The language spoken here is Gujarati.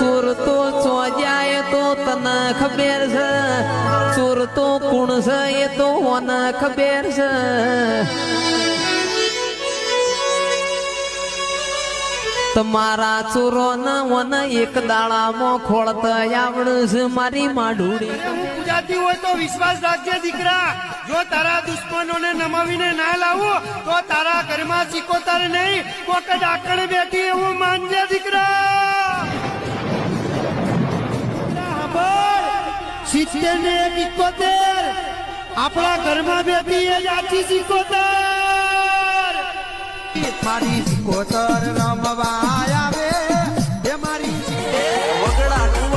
ચોર તો ચોજાય તો તને ખબર છે, ચોર તો કુણ છે એ તો મને ખબર છે. તમારા ચોરો ને એક દાડામાં ખોળતા આવડશે મારી માઢુડી. હું પૂજાતી હોય તો વિશ્વાસ રાખજે દીકરા. જો તારા દુશ્મનોને નમાવીને ના લાવું તો તારા ઘરમાં ચીકોતર નહીં કોક ડાકણ બેઠી એવું માનજે દીકરા. 70 ને 71 આપણા ઘરમાં બેઠી એ જ આખી ચીકોતર. મારી સિકોતર રમવા આવે એ મારી વગડાનું